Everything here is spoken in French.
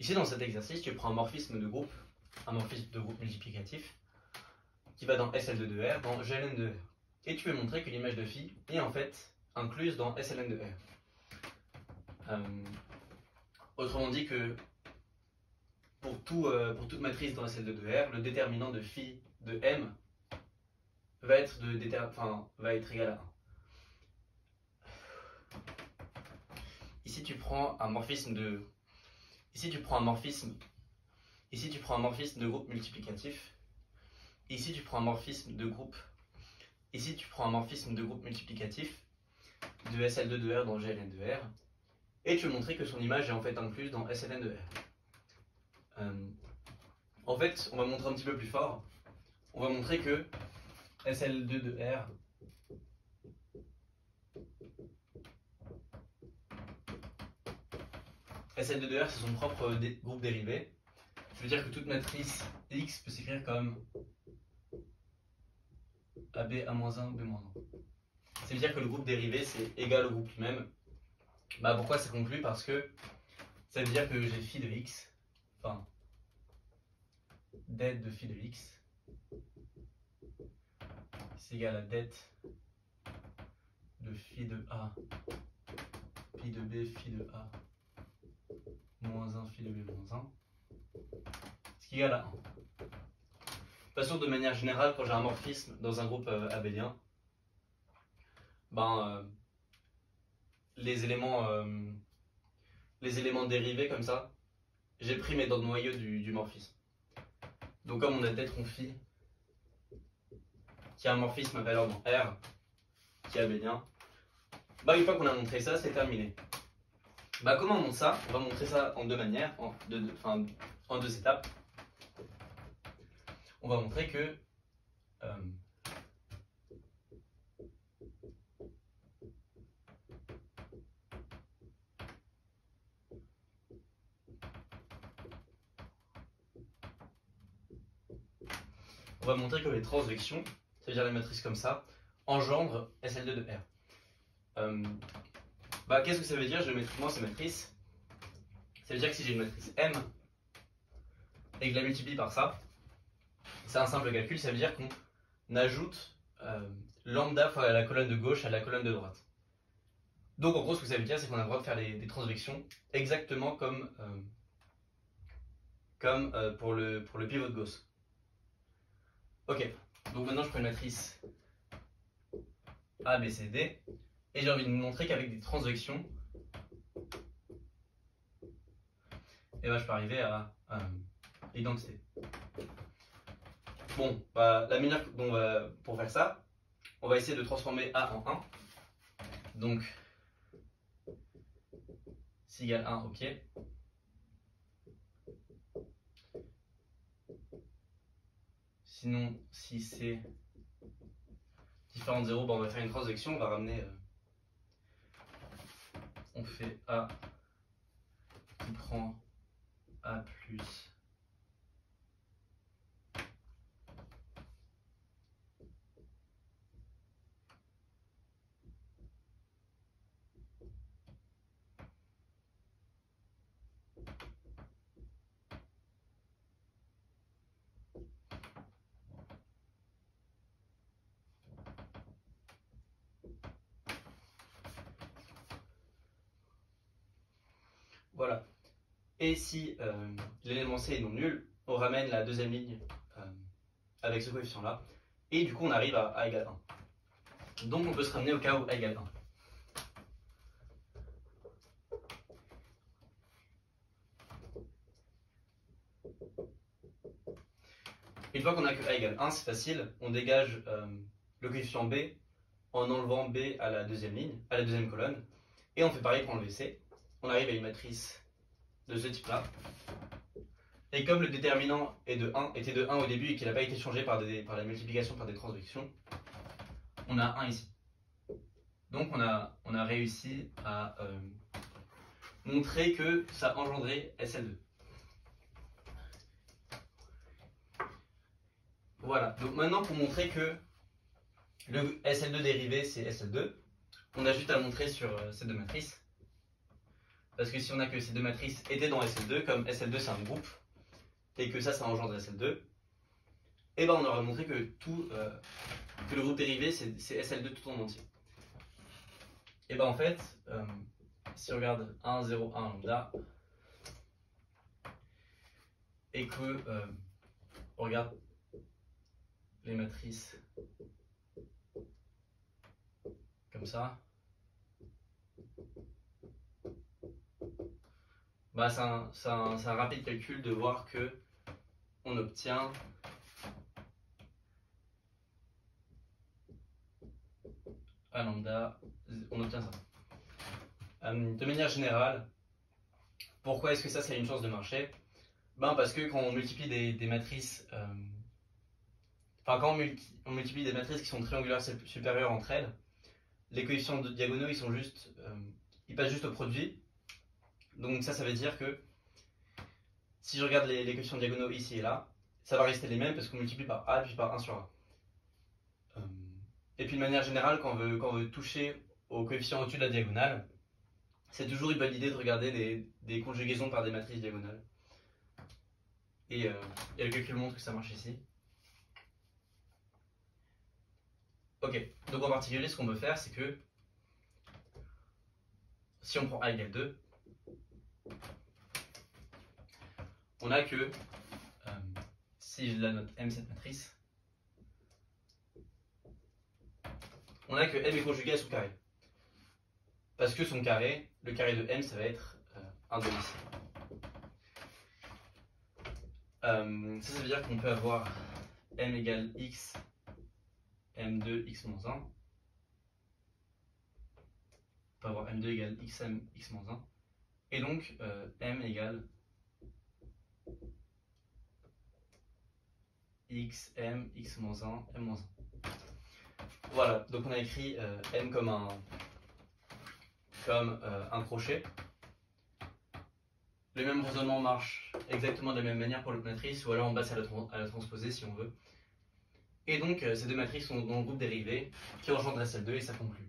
Ici, dans cet exercice, tu prends un morphisme de groupe multiplicatif, qui va dans SL2 de R, dans GLN de R. Et tu veux montrer que l'image de phi est en fait incluse dans SLN de R. Autrement dit que pour toute matrice dans SL2 de R, le déterminant de phi de M va être égal à 1. Ici tu prends un morphisme de groupe multiplicatif. Ici tu prends un morphisme de groupe. Ici tu prends un morphisme de groupe multiplicatif de SL2 de R dans GLN de R. Et tu veux montrer que son image est en fait incluse dans SLN de R. En fait, on va montrer un petit peu plus fort. On va montrer que SL2 de R SL2 de R, c'est son propre groupe dérivé. Je veux dire que toute matrice X peut s'écrire comme AB A-1, B-1. Ça veut dire que le groupe dérivé, c'est égal au groupe lui-même. Bah, pourquoi c'est conclu? Parce que ça veut dire que j'ai phi de X, enfin, det de phi de X, c'est égal à det de phi de A, pi de B, phi de A, moins 1, phi de B, moins 1, ce qui est égal à 1. De toute façon, de manière générale, quand j'ai un morphisme dans un groupe abélien, les éléments dérivés comme ça, j'ai pris mes dans le noyau du morphisme. Donc comme on a det rond phi, qui a un morphisme à valeur dans R, qui est abélien, une fois qu'on a montré ça, c'est terminé. Comment on montre ça? On va montrer ça en deux manières, en deux étapes. On va montrer que les transvections, c'est-à-dire les matrices comme ça, engendrent SL2 de R. Qu'est-ce que ça veut dire géométriquement ces matrices? Ça veut dire que si j'ai une matrice M et que je la multiplie par ça, c'est un simple calcul, ça veut dire qu'on ajoute lambda fois la colonne de gauche à la colonne de droite. Donc en gros ce que ça veut dire c'est qu'on a le droit de faire des transvections exactement comme pour le pivot de Gauss. Ok, donc maintenant je prends une matrice A, B, C, D et j'ai envie de vous montrer qu'avec des transvections, je peux arriver à l'identité. Bon, la manière pour faire ça, on va essayer de transformer A en 1. Donc, c'est égal à 1, ok. Sinon, si c'est différent de 0, on va faire une transvection, on va ramener... on fait A qui prend A plus... Voilà. Et si l'élément C est non nul, on ramène la deuxième ligne avec ce coefficient-là. Et du coup, on arrive à A égale 1. Donc, on peut se ramener au cas où A égale 1. Une fois qu'on a que A égale 1, c'est facile. On dégage le coefficient B en enlevant B à la deuxième ligne, à la deuxième colonne. Et on fait pareil pour enlever C. On arrive à une matrice de ce type-là. Et comme le déterminant était de 1 au début et qu'il n'a pas été changé par la multiplication par des transvections, on a 1 ici. Donc on a réussi à montrer que ça engendrait SL2. Voilà, donc maintenant pour montrer que le SL2 dérivé c'est SL2, on a juste à le montrer sur ces deux matrices. Parce que si on a que ces deux matrices étaient dans SL2, comme SL2 c'est un groupe, et que ça engendre SL2, et ben on aurait montré que que le groupe dérivé c'est SL2 tout en entier. Et ben en fait, si on regarde 1, 0, 1 lambda, et que on regarde les matrices comme ça, bah c'est un rapide calcul de voir que on obtient A lambda, on obtient ça. De manière générale, pourquoi est-ce que ça a une chance de marcher? Ben parce que quand on multiplie des matrices, quand on multiplie des matrices qui sont triangulaires supérieures entre elles, les coefficients diagonaux ils sont juste, ils passent juste au produit. Donc ça veut dire que si je regarde les coefficients diagonaux ici et là, ça va rester les mêmes parce qu'on multiplie par A puis par 1 sur A. Et puis de manière générale, quand on veut toucher au coefficient au-dessus de la diagonale, c'est toujours une bonne idée de regarder des conjugaisons par des matrices diagonales. Et le calcul montre que ça marche ici. Ok, donc en particulier, ce qu'on veut faire, c'est que si on prend A égale 2, on a que, si je la note M cette matrice, on a que M est conjugué à son carré. Parce que son carré, le carré de M, ça va être un demi. Ça veut dire qu'on peut avoir M égale X, M2, X moins 1. On peut avoir M2 égale XM, X moins 1. Et donc, M égale XM, X moins 1, M moins 1. Voilà, donc on a écrit M comme un crochet. Le même raisonnement marche exactement de la même manière pour l'autre matrice, ou alors on passe à la transposer si on veut. Et donc ces deux matrices sont dans le groupe dérivé qui engendre SL2 et ça conclut.